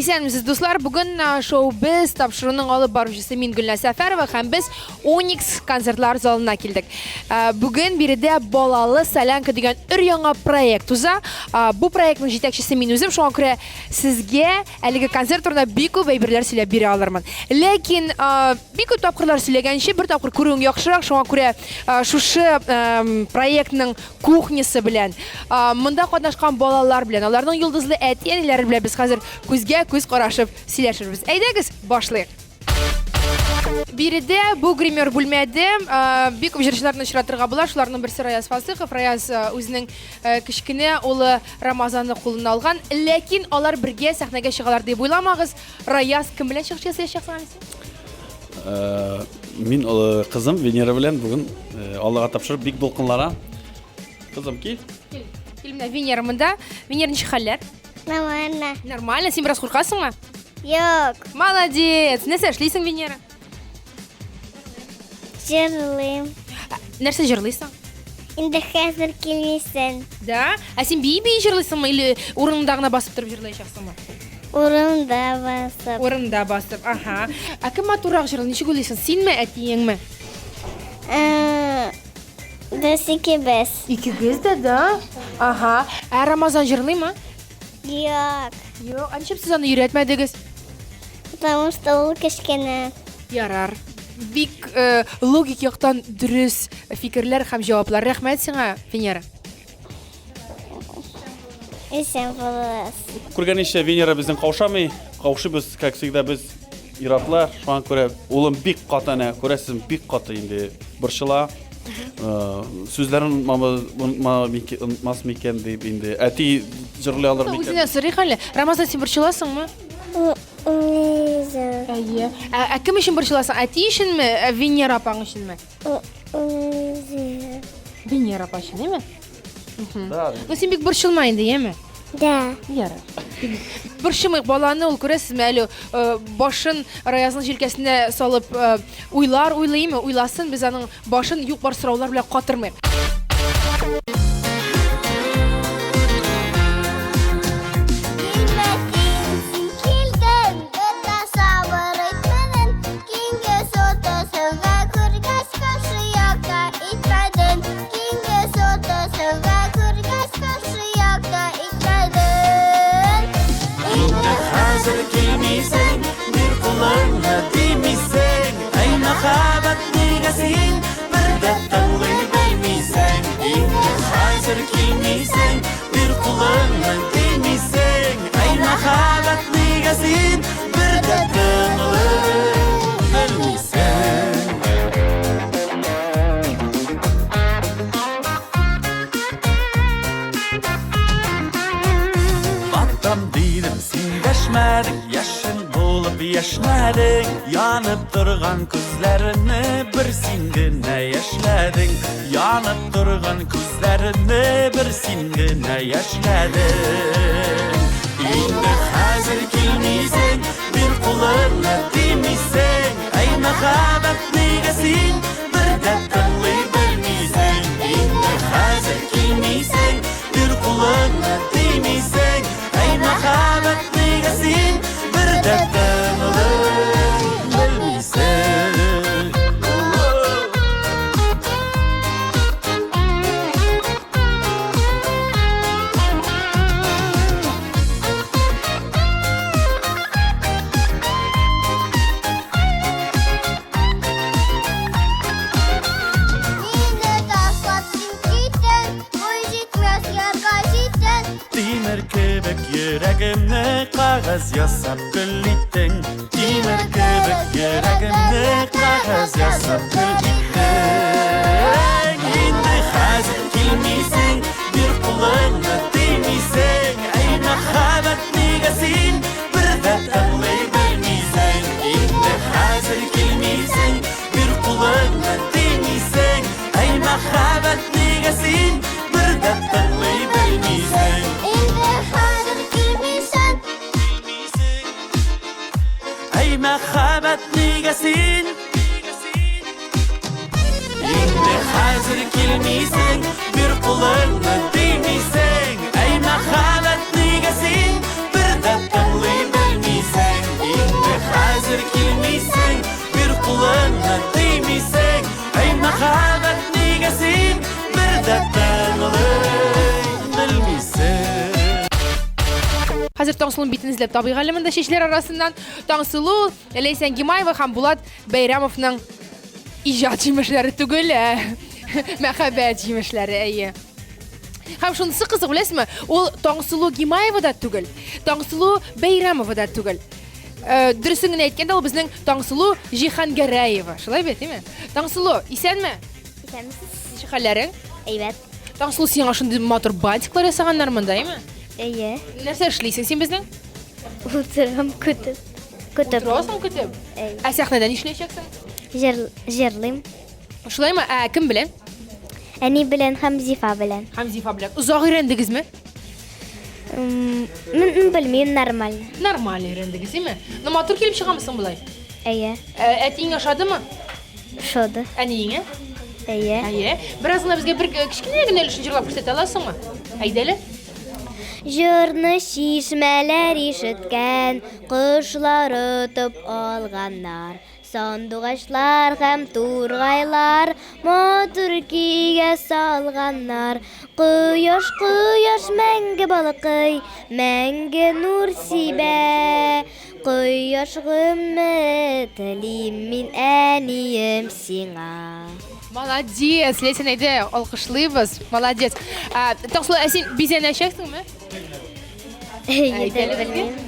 Исәнмесез, дуслар, бүген шоу-біз тапшыруның алып баручысы мин Гүлнәр Сәфәрова һәм без Onyx концертлар залына килдек. Бүген биредә балалы солянка дигән өр-яңа проект уза. Бу проектның җитәкчесе мин үзем, шуңа күрә сезгә әлеге концерт турында бик күп әйберләр сөйләп бирә алырмын. Ләкин бик күп тапкырлар сөйләгәнче, бер тапкыр күрүең яхшырак, шуңа күрә шушы проектның кухнясы белән, монда катнашкан балалар белән, аларның йолдызлы әти-әниләре белән без хәзер күзгә күз карашып сөйләшербез. Әйдәгез, башлыйк. Биредә бу гример бүлмәдә бик күп җырчыларны очратырга була. Шуларның берсе Раяз Фасыйхов. Раяз үзенең кичкенә улы Рамазанны кулына алган, ләкин алар бергә сәхнәгә чыгалар дип уйламагыз. Раяз кем белән чыгыш ясаячаксың? Мин кызым Венера белән бүген Аллага тапшырып бик дулкынлара. Кызым, кил. Кил менә Венера монда. Венера ничек хәлләр? Нормально. Нормально. Син бераз куркасыңмы? Yok. Молодец. Нәрсә эшлисең, Венера? Җырлыйм. Нәрсә җырлыйсың? Инде хәзер килмисен. Да? Син бии җырлыйсыңмы или урыныңда гына басып торып җырлаячаксыңмы? Урында басып. Урында басып. Аха. Кем матуррак җырлый? Ничек уйлыйсың? Синме, әтиеңме? Без икебез. Икегез дә, да? Аха. Рамазан җырлыймы? Yok. Юк. Ничек сез аны өйрәтмәдегез? Потому что ул кечкенә. Ярар. Бик логик яктан дөрес фикерләр һәм җаваплар. Рәхмәт сиңа, Венера. Исән булыгыз. Күргәнчә Венера безнең каушамый. Каушыбыз, как всегда, без иратлар. Шуңа күрә улым бик катана, күрәсең, бик каты инде борчыла. Сүзләрен мас микән дип инде. Әти җырлый алыр микән? Үзенә сорый хәле. Рамазан, син борчыласыңмы? Әйе. Кем өчен борчыласың? Әти өченме, Венера апаң өченме? Венера апа өчен, әйме? Да. Ну син бик борчылма инде, әйме? Да. Ярар. Борчымыйк баланы, ул күрәсезме, әле башын Раязның җилкәсенә салып уйлыймы, уйласын, без аның башын юк-бар сораулар белән катырмыйк. Yaşladın, yanıp durgan күзләрне bir sin gene yaşladın. Yanıp durgan күзләрне bir sin gene yaşladın. İndi hazır kilmisen, bir kulağına demisen. Ay məhəbbət neyəsin, bir də tınlay bilmisen. İndi hazır kilmisen, bir kulağına demisen. Ay məhəbbət neyəsin, bir də Kağız yasap gülitten, Dimir kebek yüreğimde kağız yasap gülitten. İndi hazır kilmisen, bir kulağına demisen. Ay məhəbbət neyəsin, bir də tınlay bilmisen. İndi hazır kilmisen, bir kulağına demisen. Ay məhəbbət neyəsin, bir də tınlay bilmisen. Məhəbbət neyəsin? İndi hazır kilmisen, bir kulağına demisen. Ay məhəbbət neyəsin? Bir də tınlay bilmisen. мәхәббәт нигәсен бер дә таңлый белмисең. Хәзер Таңсылуның битен эзләп табыйга әле монда шешләр арасыннан. Таңсылу, Ләйсән Гимаева һәм Булат Бәйрәмовның иҗат җимешләре түгел, мәхәббәт җимешләре, әйе. Һәм шунысы кызык, беләсезме? Ул Таңсылу Гимаева да түгел, Таңсылу Бәйрәмова да түгел. Дөресен генә әйткәндә, ул безнең Таңсылу Җиһангәрәева. Шулай бит, әйме? Таңсылу, исәнме? Исәнмесез? Ничек хәлләрең? Әйбәт. Таңсылу, сиңа шундый матур бантиклар ясаганнар монда, әйме? Әйе. Нәрсә эшлисең син безнең? Утырам көтеп. Торасың көтеп. Әйе. Ә сәхнәдә нишләячәксең? Җырлыйм. Шулаймы? Кем белән? Әни белән һәм Зифа белән. Һәм Зифа белән. Узак өйрәндегезме? Мин белмим, нормально. Нормаль өйрәндегез, әйме? Ну, матур килеп чыгамысың булай? Әйе. Әтиң ашадымы? Шоды. Әниеңә? Әйе. Әйе. Бераз гына безгә бер кичкенә генә өлешен җырлап күрсәтә аласыңмы? Әйдәле. Жырны шишмәләр ишеткән, кошлар отып алганнар. Сандугачлар һәм тургайлар матур көйгә салганнар. Кояш, кояш мәңге балыкый, мәңге нур сибә. Кояш гомме телим мин әнием сиңа. Молодец, Ләйсән әйдә, алкышлыйбыз. Молодец. Таңсылу, син бизәнәчәксеңме? Әйдәле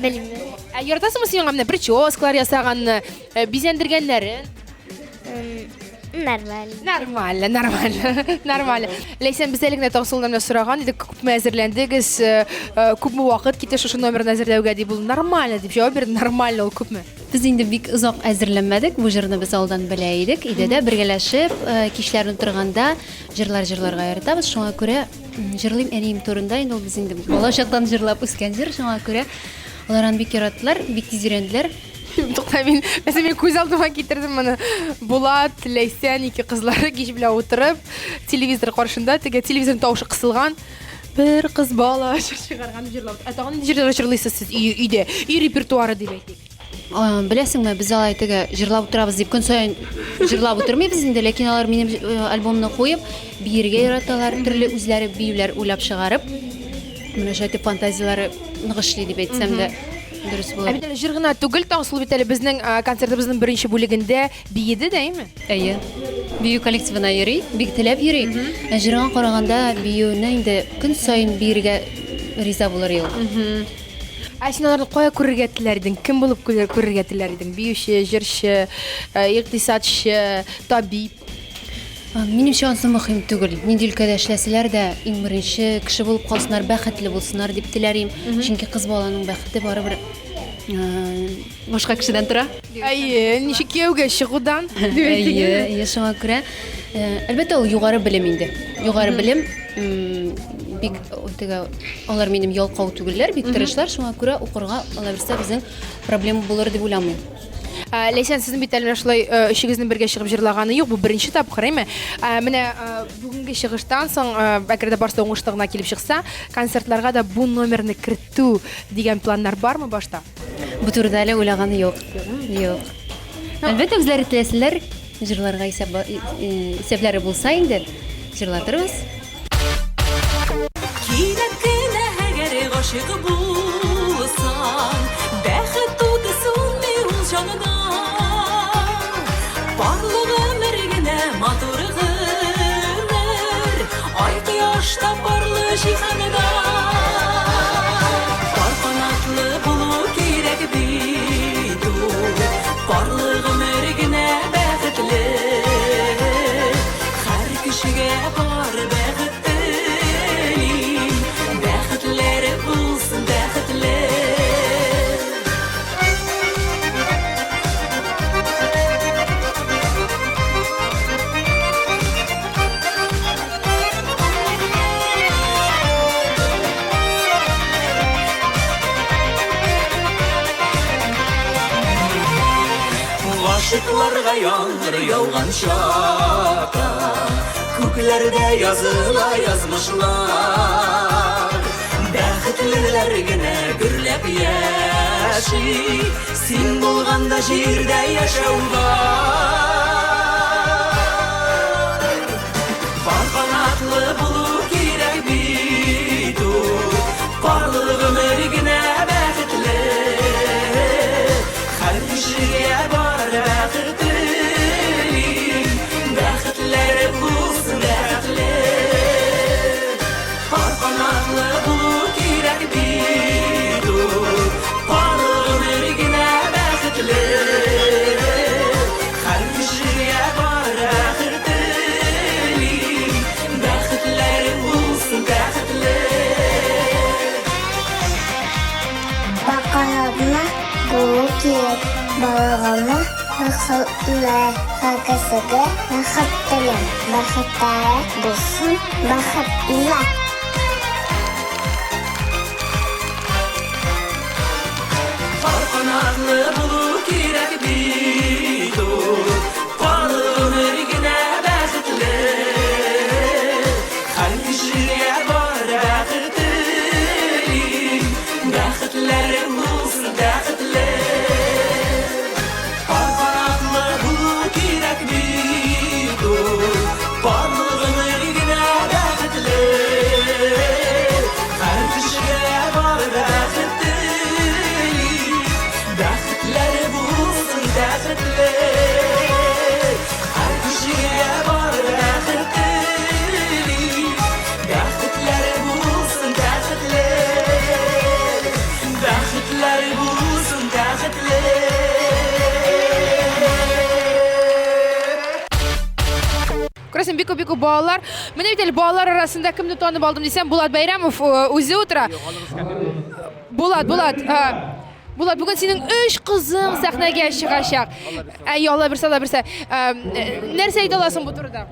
белмим. Яратасыңмы син аңа менә прическалар ясаганны, бизәндергәннәрен? Нормально. Ләйсән, без әле генә Таңсылудан сораган идек, күпме әзерләндегез, күпме вакыт китә шушы номерны әзерләүгә дип, ул нормально дип җавап бирде. Нормально ул күпме? Без инде бик озак әзерләнмәдек, бу җырны без алдан белә идек. Идәдә бергәләшеп, кичләрне торганда җырларга яратабыз. Шуңа күрә җырлыйм әнием турында, инде ул без инде бала чактан җырлап үскән җыр. Шуңа күрә алар аны бик яраттылар, бик тиз өйрәнделәр. Тукта, мен күз алдыма китердем моны. Булат, Ләйсән, ике кызлары кич белән утырып, телевизор каршында, теге телевизорның тавышы кысылган. Бер кыз бала чыгарган җырлап. Тагын җырлар җырлыйсыз сез өйдә. Үй репертуары дип әйтик. Беләсеңме, без алай теге җырлап утырабыз дип көн саен җырлап утырмыйбыз инде, ләкин алар минем альбомны куеп, биергә яраталар, төрле үзләре биюләр уйлап чыгарып, менә шундый фантазиялары ныгышлый дип әйтсәм дә дөрес булыр. Бит әле җыр гына түгел, Таңсылу бит әле безнең концертыбызның беренче бүлегендә биеде дә, әйме? Әйе. Бию коллективына йөри, бик теләп йөри. Җырга караганда биюне инде көн саен биергә риза булыр ел. Син аларны кая күрергә теләр идең? Кем булып күрергә теләр идең? Биюче, җырчы, икътисадчы, табиб. Минемчә, ансы мөһим түгел. Нинди өлкәдә эшләсәләр дә, иң беренче кеше булып калсыннар, бәхетле булсыннар дип теләрим. Чөнки кыз баланың бәхете барыбер башка кешедән тора. Әйе, ничек кияүгә чыгудан? Әйе, шуңа күрә. Әлбәттә, ул югары белем инде. Югары белем бик теге алар минем ялкау түгелләр, бик тырышлар. Шуңа күрә укырга алар берсе безнең проблема булыр дип уйламыйм. Ләйсән, сезнең бит әле шулай өчегезнең бергә чыгып җырлаганы юк, бу беренче тапкыр, әйме? Менә бүгенге чыгыштан соң, әгәр дә барсы уңышлы гына килеп чыкса, концертларга да бу номерны кертү дигән планнар бармы башта? Бу турыда әле уйлаганы юк. Юк. Әлбәттә, үзләре теләсәләр, җырларга исәпләре булса инде, җырлатырбыз. Кирәк кенә әгәр гашык булсаң, бәхет тудысын ул җанына. Барлык өмер генә матур гомер, ай кояшта парлы җиһанында. Пар канатлы булу кирәк бит ул, барлык өмер генә бәхетле. Һәр кешегә бар бәхет телим, бәхетләре булсын бәхетле. Гашыкларга яңгыр яуган чакта, күкләрдә языла язмышлар. Бәхетлеләр генә гөрләп яши, син булганда җирдә яшәү бар. Бақытlar қақысығы бақыттылар. Бақыттары болсын бақыттылар. Kanatlı bulu kirek bidu Balığın örgüne bəxtli Hər kişiyə var bəxtli Bəxtləri olsun bəxtli Kanatlı bulu kirek bidu Balığın örgüne bəxtli Hər kişiyə var bəxtli Bəxtləri bulsun bəxtli Hər kişiyə var bəxtli Bəxtləri bulsun bəxtli Bəxtləri bulsun bəxtli Көрәсен бику балалар. Менә бит әле балалар арасында кемне танып алдым дисәм, Булат Бәйрәмов үзе утыра. Булат, бүгін сенің 3 қызың сәхнәгә чыгачак. Әй, Алла берсә. Нәрсә әйтә аласың бу турыда?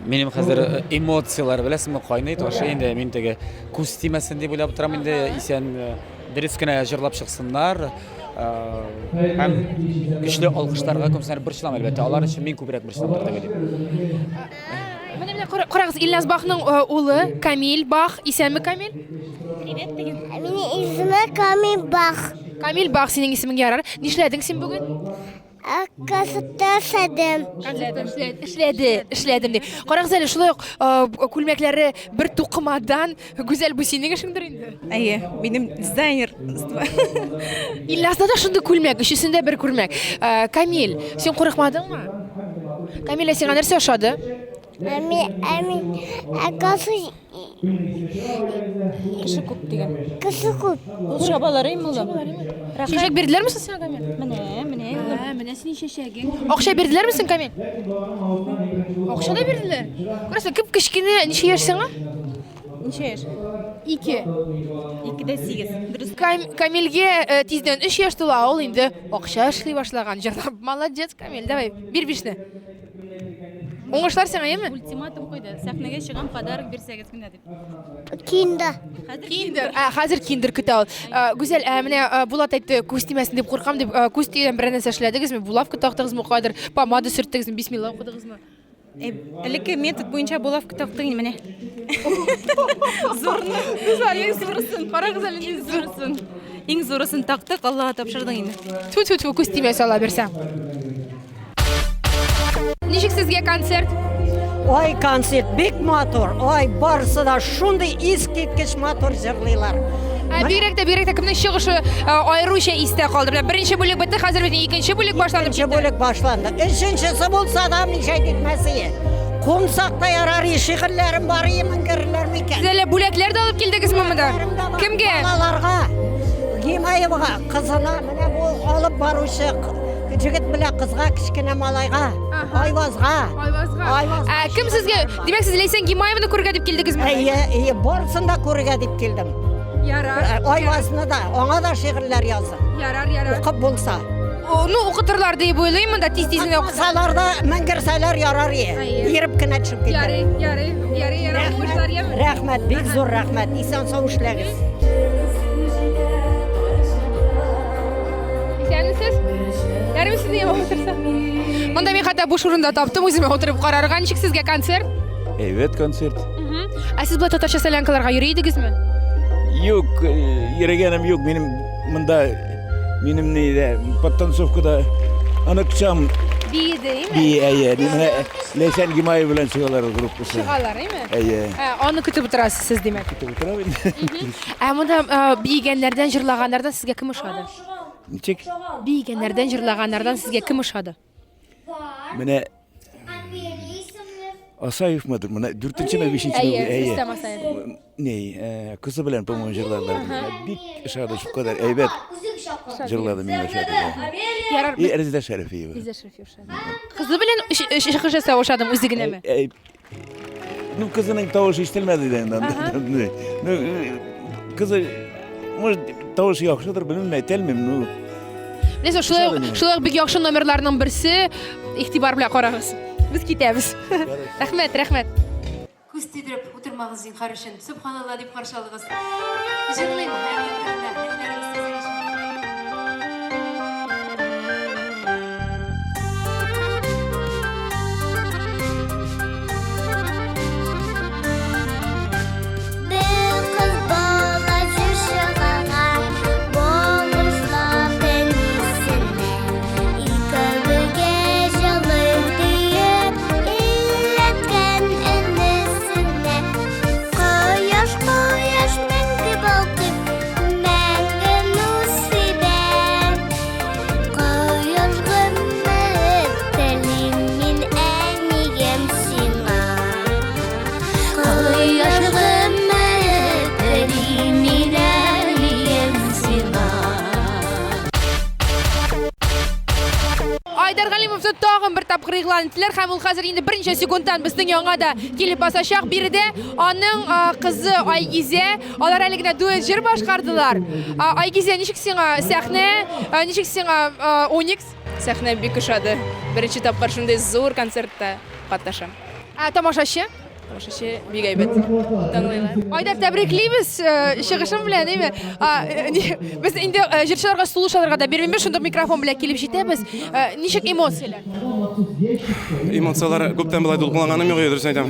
Минем хәзер эмоциялар беләсеңме кайный, ташы инде мин теге күз тимәсен дип уйлап торам инде исән дөрес кенә җырлап чыксыннар. Һәм көчле алкышларга күмсәр борчылам әлбәттә. Алар өчен мин күбрәк борчылам дип уйлыйм. Менә карагыз, Ильяс Бахның улы Камил Бах, исәнме Камил? Мине исеме Камил Бах. Камил Бах синең исемең ярар. Нишләдең син бүген? Касыпта сәдем. Эшләдем ди. Карагыз әле шулай ук күлмәкләре бер тукымадан гүзәл бу синең эшеңдер инде. Әйе, минем дизайнер. Ильяста да шундый күлмәк, өчесендә бер күлмәк. Камил, син курыкмадыңмы? Камил, сиңа нәрсә ошады? Касы Кеше күп дигән. кысы күп. Ул шабаларым улы. Чәчәк бирделәрме сиңа, Камил? Менә синең чәчәгең. Акча бирделәрме сиң, Камил? Акча да бирделәр. Күрәсең, күп кичкене, ничә яшь сиңа? Ничә яшь? 2. 2дә 8. Дөрес. Камилгә тиздән 3 яшь тула, ул инде акча эшли башлаган. Молодец, Камил, давай, бир бишне. Уңышлар сиңа, яме? Ультиматум куйды. Сәхнәгә чыгам, подарок бирсәгез генә дип. Кинда. Киндер. Хәзер киндер көтә ул. Гүзәл, менә Булат әйтте, күз тимәсен дип куркам дип, күз тигән бер нәрсә эшләдегезме? Булавка тактыгызмы, кадер помада сөрттегезме, бисмилла укыдыгызмы? Элекке метод буенча булавка тактың менә. Зурны. Иң зурысын. Карагыз әле иң зурысын. Иң зурысын тактык, Аллага тапшырдың инде. Ту, күз тимәсе ала берсә. Ничек сезгә концерт? Ой, концерт бик матур. Ой, барысы да шундый искиткеч матур җырлыйлар. Бирәк тә кемнең чыгышы аеруча истә калды. Беренче бүлек бетте, хәзер бит икенче бүлек башланып Икенче бүлек башланды. Өченчесе булса да ничә китмәсе. Кумсакта ярар шигырьләрем бар, меңгерләр микән. Сез бүләкләр дә алып килдегезме монда? Кемгә? Балаларга, Гимаевга, кызына, менә бу алып баручы җегет белән кызга, кичкенә малайга, Айвазга. Кем сезгә? Димәк, сез Ләйсән Гимаевны күрергә дип килдегезме? Әйе, барысын да күрергә дип килдем. Ярар. Айвазны да, аңа да шигырьләр язып. Ярар. Укып булса. Ну, укытырлар дип уйлыйм да, тиз-тизне Укысалар да менгерсәләр ярар. Йөреп кенә төшеп китәр. Ярый. Уңышлар яме? Рәхмәт, бик зур рәхмәт. Исән сау эшләгез. Исәнсез? Ярый, сезне яма утырса. Монда мин хәтта буш урында таптым, үземә утырып карарга. Ничек сезгә концерт? Evet, konцерт. Сез бу татарча сәләнкаларга йөри идегезме? Yok, yürügenim yok. Benim neyde, подтанцовкада anakçam Leysen Gimayev bilen çıkarlar grupkusu. Çıkarlar, değil mi? Eye. Onu kütüp oturasınız siz demek. Monda biygenlerden, jırlaganlardan sizge kim uşadı? Çek. Biygenlerden, jırlaganlardan sizge kim uşadı? Mene Asayif mıdır? Mene dürtünçe mi beşinci mi? Eye, sistem Asayif. Ney, kızı bilen pamuk jırlarlar. Bir ışadı şu kadar eybet jırladım yine uşadı. Yarar. Erzide şerefi. Erzide şerefi uşadı. Kızı bilen şıkışasa uşadım üzgüne mi? Ну, kızının tavuşu istilmedi de. Kızı, может, tavuşu yakışıdır, bilmem, telmem. Нәсе шулай бик яхшы номерларның берсе игътибар белән карагыз. Без китәбез. Рәхмәт. Күз тидереп утырмагыз зинһар өчен. Субханалла дип каршы алыгыз. Җырлыйм. Айдар Галимовтан тагын бер тапкыр игълан иттеләр һәм ул хәзер инде берничә секундтан безнең яңа да килеп басачак. Биредә аның кызы Айгизә, алар әле генә дуэт җыр башкардылар. Айгизә, ничек сиңа сәхнә, ничек сиңа Оникс? Сәхнә бик ошады. Беренче тапкыр шундый зур концертта катнашам. Тамашачы? Тамашачы бик әйбәт. Тыңлыйлар. Айдар, тәбриклибез чыгышым белән, әйме? Без инде җырчыларга сулышларга да бирмибез, шундый микрофон белән килеп җитәбез. Ничек эмоциялар? Эмоциялар күптән булай дулкынланганым юк, дөрес әйтәм.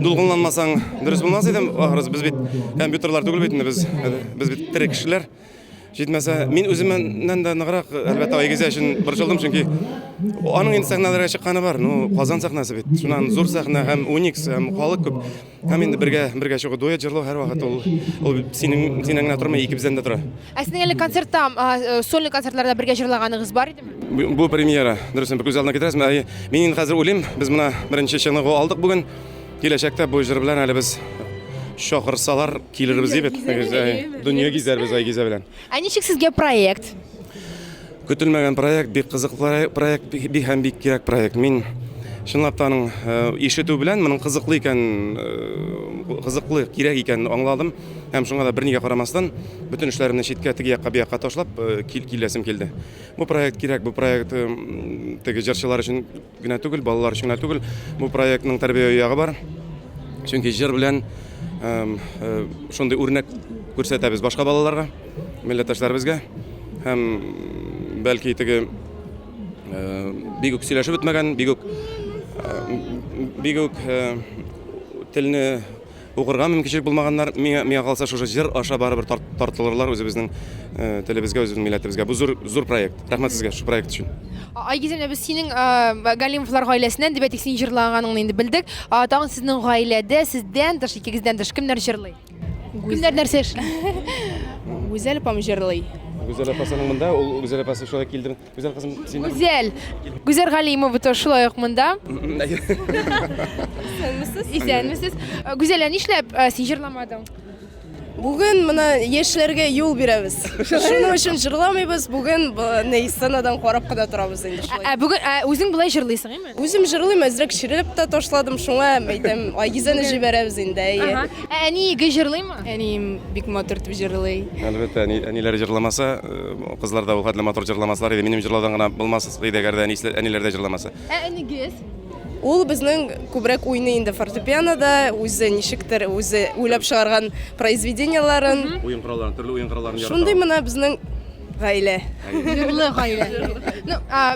Дулкынланмасаң дөрес булмас идем. Ахрысы без бит компьютерлар түгел бит инде, без бит тере кешеләр. Җитмәсә, мин үземнән дә ныграк әлбәттә Айгизә өчен борчылдым, чөнки аның инде сәхнәләргә чыкканы бар. Казан сәхнәсе бит. Шуннан зур сәхнә һәм Уникс һәм халык күп. Һәм инде бергә чыгу дуэт җырлау һәрвакыт ул синең генә тормый, икебездән дә тора. Синең әле концертта, сольный концертларда бергә җырлаганыгыз бар идеме? Бу премьера. Дөресен күз алдына китерәсезме? Мин инде хәзер уйлыйм, без моны беренче чыгыгы алдык бүген. Киләчәктә бу җыр белән әле без шакырсалар килербез дип, дөнья гизәрбез Айгизә белән. Ничек сезгә проект? Көтелмәгән проект, бик кызыклы проект, бик кирәк проект. Мин чынлап та аның ишетү белән моның кызыклы кирәк икәнен аңладым. Һәм шуңа да бернигә карамастан бүтән эшләремне читкә теге якка бу якка ташлап киләсем килде. Бу проект кирәк, бу проект теге җырчылар өчен генә түгел, балалар өчен генә түгел. Бу проектның тәрбия ягы бар. Чөнки җыр белән шундый үрнәк күрсәтәбез башка балаларга, милләттәшләребезгә. Һәм бәлки теге бик үк сөйләшеп бетмәгән, бик үк телне укырга мөмкинчелек булмаганнар, миңа калса шушы җыр аша барыбер тартылырлар үзебезнең телебезгә, үзебезнең милләтебезгә. Бу зур проект. Рәхмәт сезгә шу проект өчен. Айгизә, без синең Галимовлар гаиләсеннән дип әйтик, син җырлаганыңны инде белдек. Тагын сезнең гаиләдә сездән тыш, икегездән тыш кемнәр җырлый? Кемнәр нәрсә эшли? Гүзәл апам җырлый. Гүзәл апасының монда, ул Гүзәл апасы шулай килдең. Гүзәл кызым, син. Гүзәл Галимова то шулай ук монда. Исәнмесез? Гүзәл, нишләп син җырламадың? Бүген моны яшьләргә юл бирәбез. Шуның өчен җырламыйбыз. Бүген Нейсанадан карап кына торабыз инде шулай. Бүген үзең булай җырлыйсың, әйме? Үзем җырлыйм, әзрәк чиреп тә ташладым, шуңа әйтәм, Айгизәне җибәрәбез инде. Әни җырлыймы? Әнием бик матур итеп җырлый. Әлбәттә, әниләре җырламаса, кызлар да ул хәтле матур җырламаслар иде. Минем җырладан гына булмас иде, әгәр дә әниләр дә җырламаса. Әнигез? Ул безнең күбрәк уйный инде фортепианода, үзе ничектер, үзе уйлап чыгарган произведенияларын, Уен коралларын, төрле уен коралларын ярата. шундый менә безнең гаилә. Җырлы гаилә.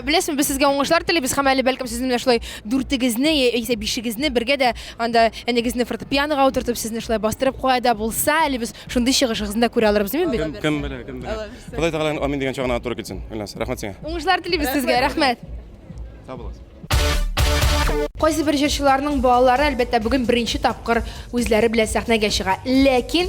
Беләсезме, без сезгә уңышлар телибез һәм әле бәлкем сезнең шулай дүртегезне яисә бишегезне бергә дә анда әнигезне фортепианога утыртып сезне шулай бастырып куя да булса, әле без шундый чыгышыгызны да күрә алырбыз, димме бит? Кем белә. Ходай Тәгалә амин дигән чагына туры килсен. Рәхмәт сиңа. Уңышлар телибез сезгә. Рәхмәт. Сау буласыз. Кайсы бер җырчыларның балалары әлбәттә бүген беренче тапкыр үзләре белән сәхнәгә чыга. Ләкин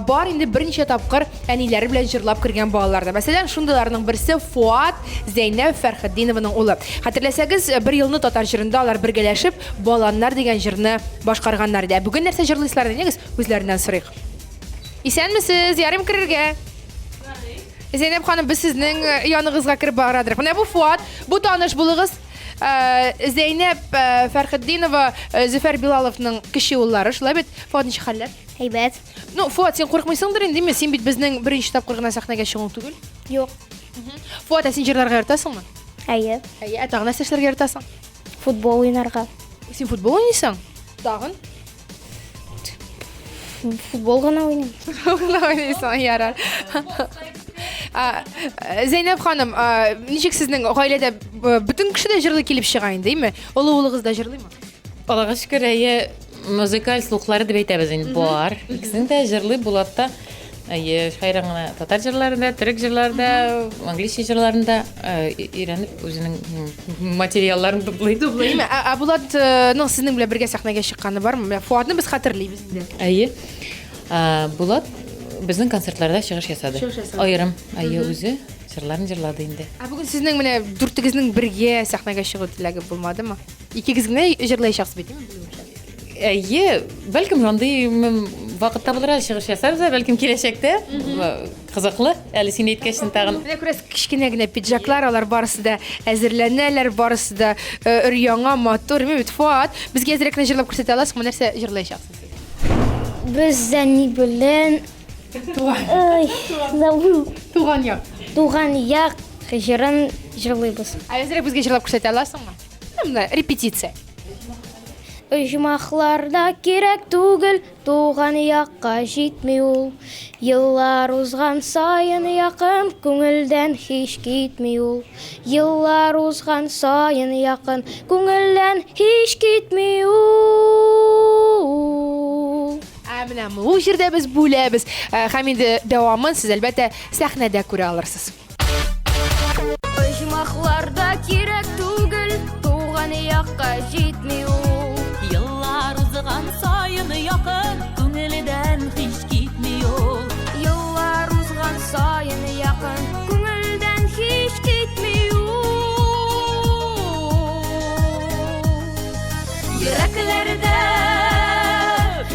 бар инде берничә тапкыр әниләре белән җырлап кергән балалар да. Мәсәлән, шундыйларның берсе Фуат Зәйнәп Фәрхетдинованың улы. Хәтерләсәгез, бер елны татар җырында алар бергәләшеп Баланнар дигән җырны башкарганнар иде. Бүген нәрсә җырлыйсызлар дигез, үзләреннән сорыйк. Исәнмесез? Ярым кирергә. Зәйнәп ханым, без сезнең яныгызга кирип барадыр. Менә бу Фуат, бу таныш булыгыз. Zeynep Ferhaddinova, Züfer Bilalov'ның кіші уллары, шулай бит? Фуат ничек хәлләр? Әйбәт. Ну, Фуат, сен курыкмыйсыңдыр инде, ме? Сен бит безнең беренче тапкыр гына сәхнәгә чыгуың түгел. Юк. Фуат, сен җырларга яратасыңмы? Әйе. Әйе, тагын нәрсә эшләргә яратасың? Футбол уйнарга. Сен футбол уйныйсың? Тагын? Футбол гына уйныйм. Футбол уйныйсың, ярар. Зейнеп ханым, ничек сезнең гаиләдә бөтен кеше дә җырлый килеп чыга инде, әйме? Олы улыгыз да җырлыймы? Аллага шөкер, әйе, музыкаль слухлары дип әйтәбез инде бар. Икесен дә җырлый Булатта. Әйе, хайраңына татар җырларында, төрек җырларында, английский җырларында өйрәнеп үзенең материалларын туплый. Әйме, Булатның сезнең белән бергә сәхнәгә чыкканы бармы? Фуатны без хәтерлибез инде. Әйе. Булат безнең концертларда чыгыш ясады. Аерым, әйе, үзе җырларын җырлады инде. Бүген сезнең менә дүртегезнең бергә сәхнәгә чыгу теләге булмадымы? Икегез генә җырлаячаксыз бит, Әйе, бәлкем андый вакыт табылыр, чыгыш ясарбыз, бәлкем киләчәктә. Кызыклы. Әле син әйткәчтен тагын. Менә күрәс, кичкенә генә пиджаклар, алар барысы да әзерләнәләр, барысы да өр-яңа, матур. Бит Фуат, безгә әзрәк кенә җырлап күрсәтә аласызмы? Нәрсә җырлаячаксыз? Без Зәни белән Туган як. туган як җырын җырлыйбыз. Әзрәк безгә җырлап күрсәтә аласыңмы? Менә репетиция. Оҗмахларда кирәк түгел, туган якка җитми ул. Еллар узган саен якын, күңелдән һич китми ул. Еллар узган саен якын, күңелдән һич китми ул. Менә бу җирдә без бүләбез. Һәм инде дәвамын сез әлбәттә сәхнәдә күрә алырсыз. Оҗмахларда кирәк түгел, туган якка җитми ул. Sayın yakın, күңелдән һич китми ул. Еллар узган саен якын, күңелдән һич китми ул. Йөрәкләрдә,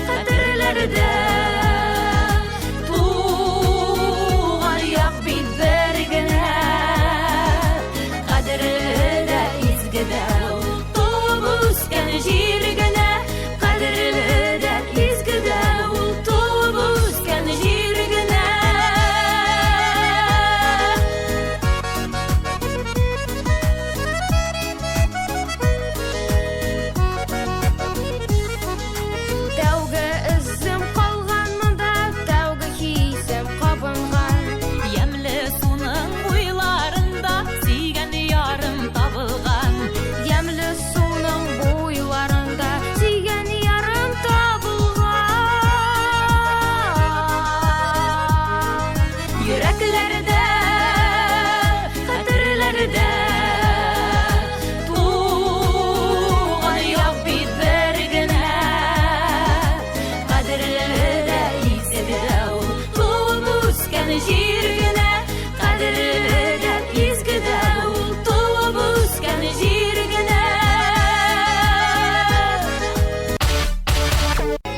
хәтерләрдә, туган як бит бер генә. Кадерле дә, изге дә, туып үскән җир генә.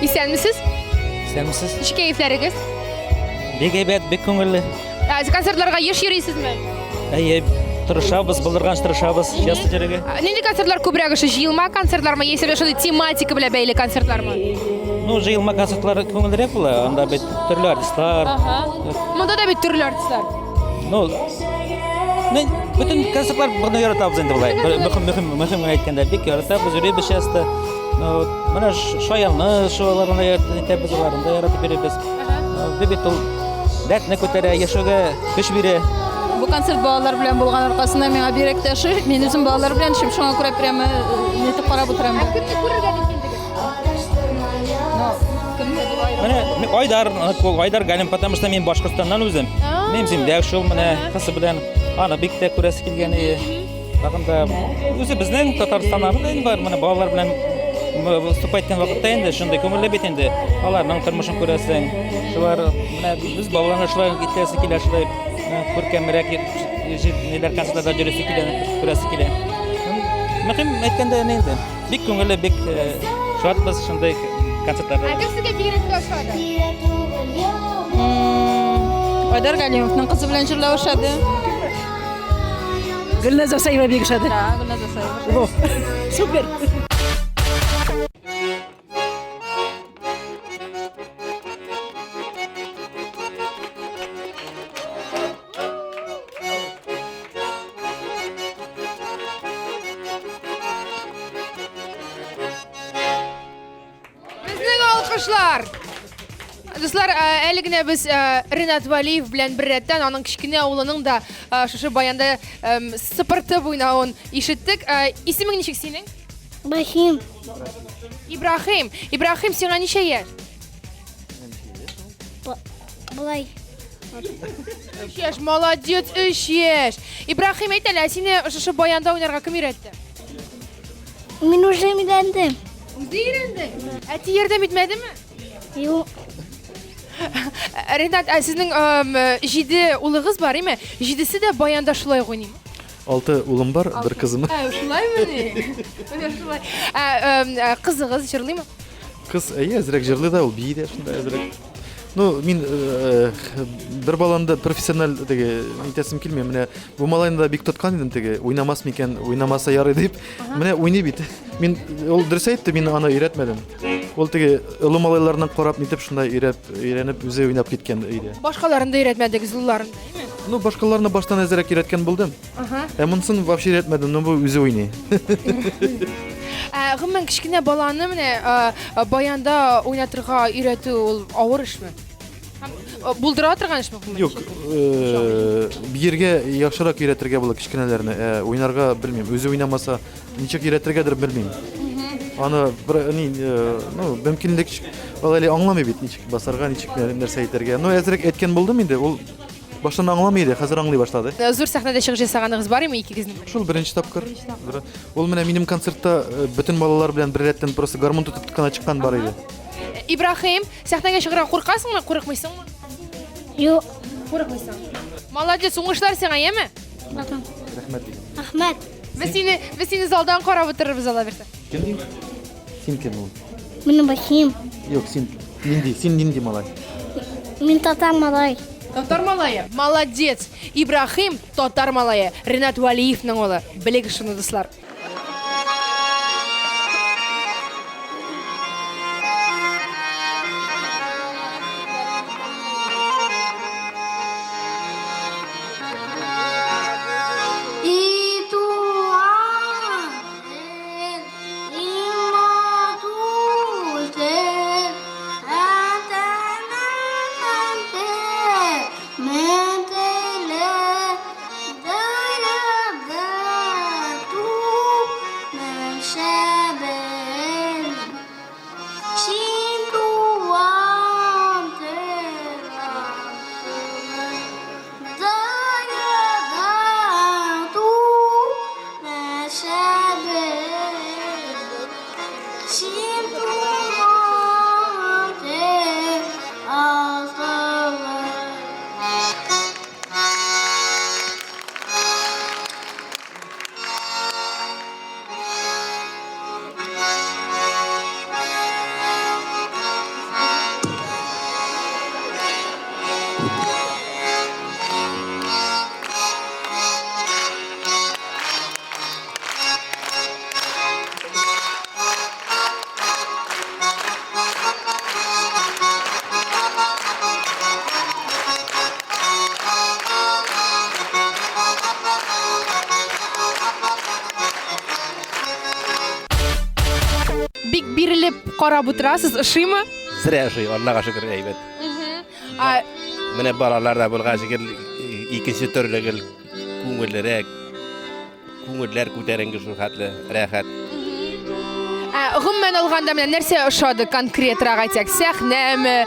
İsənmisiniz? İsənmisiniz? Nişi keyifləriniz? Bek әйбәт, бек күңелле. Концертларга еш йөрисезме? Әйе, тырышабыз, булдырган тырышабыз, ясты җиргә. Нинди концертлар күбрәк ише, җыелма концертлармы, яисә шундый тематика белән бәйле концертлармы? Ну, җыелма концертлар күңеллерәк була, анда бит төрле артистлар. Монда да бит төрле артистлар. Ну, bütün концертлар быны яратабыз инде булай. Мөһим әйткәндә бик яратабыз, йөрибез ясты. Ну, менә шаялны, шуларны яратабыз, аларны яратып йөрибез. Бит ул дәртне күтәрә, яшәүгә көч бирә. Бу концерт балалар белән булган аркасында миңа бирәк тә ошый. Мин үзем балалар белән эшим, шуңа күрә прямо нитеп карап утырам. Кемне күрергә дип килдегез? Менә Айдар Галим, потому что мин Башкортстаннан үзем. Мин зимдә шул менә кысы белән аны бик тә күрәсе килгән иде. Вакытта үзе безнең Татарстаннан да бар, менә балалар белән выступать иткән вакытта инде шундый күңелле бит инде. Аларның тормышын күрәсең. Шулар менә без балаларны шулай иткәсе килә, шулай күркәмрәк ниләр концертларда җөресе килә, күрәсе килә. Мөһим әйткәндә инде. Бик күңелле, бик шатбыз шундый концертларда. Әгәрсезгә бигрәк тә ошады. Айдар Галимовның кызы белән җырлап ошады. Gülnaz Asayeva bek şadı. Süper. Bizning alqışlar. Dostlar, әлегенә biz Ренат Валиев белән бер рәттән аның кичкенә улының да шушы баянда сыпыртып уйнавын ишеттек. Исемең ничек синең? Бахим. Ибрахим. Ибрахим, сиңа ничә яшь? Булай. 3 яшь, молодец, 3 яшь. Ибрахим, әйт әле, сине шушы баянда уйнарга кем өйрәтте? Мин уже өйрәндем. Үзе өйрәнде. Әти ярдәм итмәдеме? Юк. Ренат, сезнең 7 улыгыз бар, име? 7-се дә баянда шулай уйныймы? 6 улым бар, бер кызым. Шулаймы ни? Шулай. Кызыгыз җырлыймы? Кыз әзрәк җырлый да, ул бии дә шунда әзрәк. Ну, мин бер баланда профессиональ теге әйтәсем килми, менә бу малайны да бик тоткан идем теге, уйнамас микән, уйнамаса ярый дип. Менә уйный бит. Мин ул дөрес әйтте, мин аны өйрәтмәдем. Ул теге олы малайлардан карап нитеп шунда өйрәнеп үзе уйнап киткән иде. Башкаларын да өйрәтмәдегез улларын, име? Ну, башкаларны баштан әзрәк өйрәткән булдым. Монысын вообще өйрәтмәдем, но бу үзе уйный. Гомумән кичкенә баланы менә баянда уйнатырга өйрәтү ул авыр эшме? Булдыра торган эшме? Юк, биргә яхшырак өйрәтергә була кичкенәләрне. Уйнарга белмим, үзе уйнамаса ничек өйрәтергәдер белмим. Аны ну мөмкинлек әле аңламый бит, ничек басарга, ничек нәрсә әйтергә. Ну әзрәк әйткән булдым инде, ул баштан аңламый иде, хәзер аңлый башлады. Зур сәхнәдә чыгыш ясаганыгыз бар име икегезнең? Шул беренче тапкыр. Ул менә минем концертта бөтен балалар белән бер рәттән просто гармон тотып кына чыккан бар иде. Ибрахим, сәхнәгә чыгарга куркасыңмы, курыкмыйсыңмы? Юк. Курыкмыйсың. Молодец, уңышлар сиңа, яме? Рәхмәт. Рәхмәт. Без сине залдан карап утырырбыз ала берсе. Кем? Син кем ул? Мин Бахим. Юк, син нинди малай? Мин татар малай. Татар малае. Молодец. Ибрахим татар малае. Ренат Валиевның улы. Белегез шуны, дуслар. Бик бирелеп карап утырасыз, ышыймы? Сірә ышый, Аллаға шөкер әйбәт. Менә балаларда булган шикер икенче төрле күңелләр күтәренге шул хәтле рәхәт. Гомумән алганда менә нәрсә ошады конкретрак әйтсәк? Сәхнәме,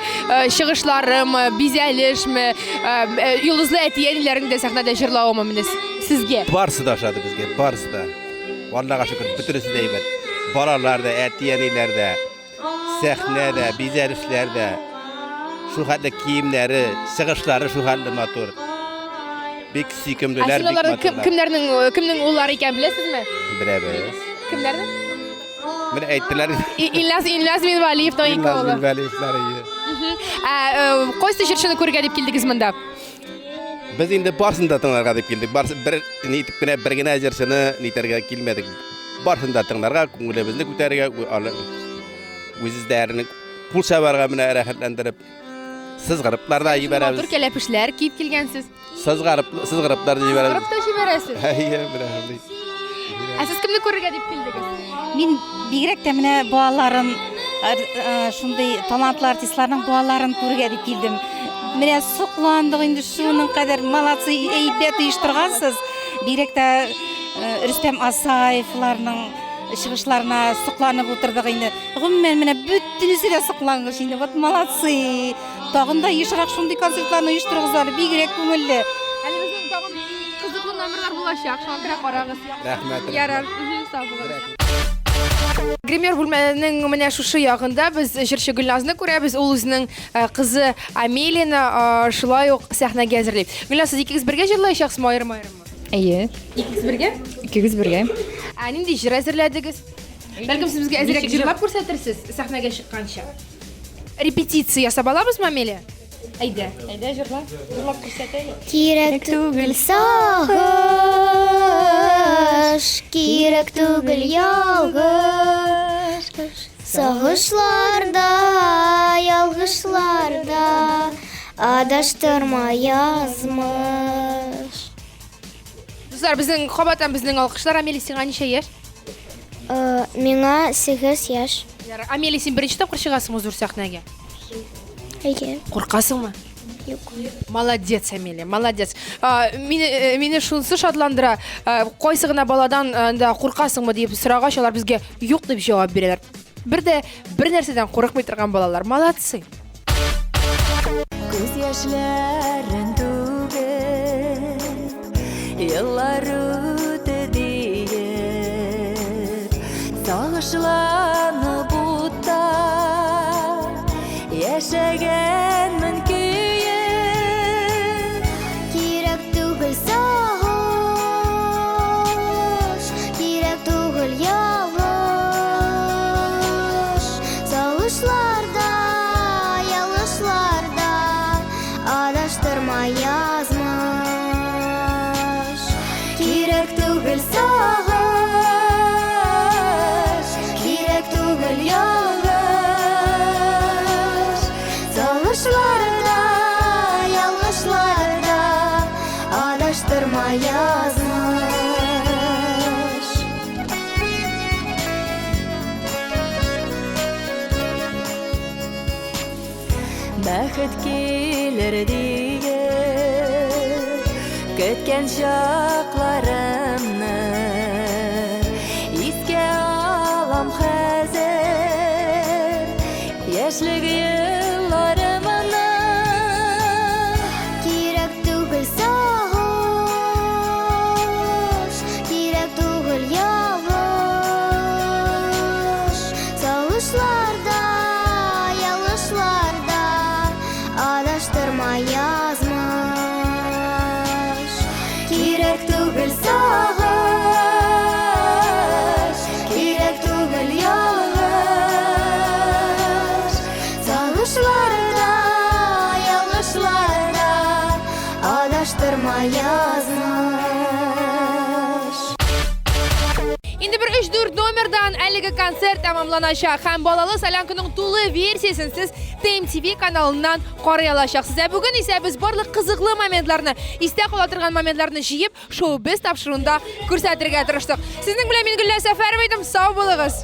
чыгышларымы, бизәлешме, йолдызлы әтиәниләрнең дә сәхнәдә җырлавымы менә сезгә? Барысы да ошады безгә, барысы да. Аллаға шөкер, бөтенесе дә әйбәт. Балалар да, әтиәниләр дә, сәхнә дә, бизәлешләр дә, шул хәтле киемнәре, чыгышлары шул хәтле матур. Бик сөйкемлеләр, бик матурлар. Кемнең уллары икән беләсезме? Беләбез. Кемнәрнең? Менә әйттеләр. Ильяс Минвалиевның ике улы. Минвалиевләр. Кайсы җырчыны күрергә дип килдегез монда? Biz indi barсын da tыңларга дип килдик. Барсы бер нитип кенә бер генә җырчыны нитәргә килмәдек. Барсын да тыңларга, күңелебезне күтәрергә, үзләрне кул шабарга менә рәхәтләндереп, сызгырыпларда җибәрәбез. Матур кәләпешләр киеп килгәнсез. Сызгырыпларда җибәрәбез. Сызгырып та җибәрәсез. Әйе, бирәбез. Сез кемне күрергә дип килдегез? Мин бигрәк тә менә балаларын, шундый талантлы артистларның балаларын күрергә дип килдем. Менә сокландык инде шуның кадәр молодцы, әйбәт оештыргансыз. Бигрәк тә Рөстәм Асаевларның чыгышларына сокланып утырдык инде. Гомумән менә бөтенесе дә соклангыч инде. Вот молодцы. Тагын да ешрак шундый концертларны оештырыгыз әле, бигрәк күңелле. Әле безнең тагын кызыклы номерлар булачак. Шуңа күрә карагыз. Рәхмәт. Ярар. Сау булыгыз. Гример бүлмәнең менә шушы ягында без җырчы Гөлназны күрәбез. Ул үзенең кызы Амелияны шулай ук сәхнәгә әзерли. Гөлназ, сез икегез бергә җырлаячаксызмы аерма-аерма? Әйе. Икегез бергә? Икегез бергә. Нинди җыр әзерләдегез? Бәлкем сез безгә әзрәк җырлап күрсәтерсез сәхнәгә чыкканча. Репетиция ясап алабызмы, Амелия? Әйдә. Әйдә җырлап күрсәтәйек. Кирәк түгел сагыш, кирәк түгел ялгыш. Сагышларда, ялгышларда адаштырма язмыш. Дуслар, безнең кабаттан безнең алкышлар. Амелия, сиңа ничә яшь? Миңа 8 яшь. Амелия, син беренче тапкыр чыгасыңмы зур сәхнәгә? Әйе. Куркасыңмы? Юк. Молодец, Амелия, молодец. Мине шунысы шатландыра. Кайсы гына баладан да куркасыңмы дип сорагач, алар безгә юк дип җавап бирәләр. Бер нәрсәдән курыкмый торган балалар. Молодцы. Күз яшьләрен түгеп, еллар үтте диеп, сагышланып утта яшәгәнмен көеп. Кирәк түгел сагыш, кирәк түгел ялгыш. Сагышларда, ялгышларда адаштырма язмыш. Кирәк түгел сагыш, кирәк түгел ялгыш. Сагышларда, ялгышларда адаштырма язмыш. Бәхет килер диеп, көткән чакларымны искә алам хәзер, яшьлек елларымны. Кирәк түгел сагыш, кирәк түгел ялгыш. Сагышларда, ялгышларда адаштырма язмыш. Кирәк түгел сагыш, кирәк түгел ялгыш. Сагышларда, ялгышларда адаштырма язмыш. Инде бер 3-4 номердан әлеге концерт тәмамланачак һәм балалы солянканың тулы версиясын сез TMTV каналыннан карый алачаксыз. Бүген исә без барлык кызыклы моментларны, истә кала торган моментларны җыеп, шоу-биз тапшыруында күрсәтергә тырыштык. Сезнең белән мин Гөлназ Сәфәрова идем. Сау булыгыз.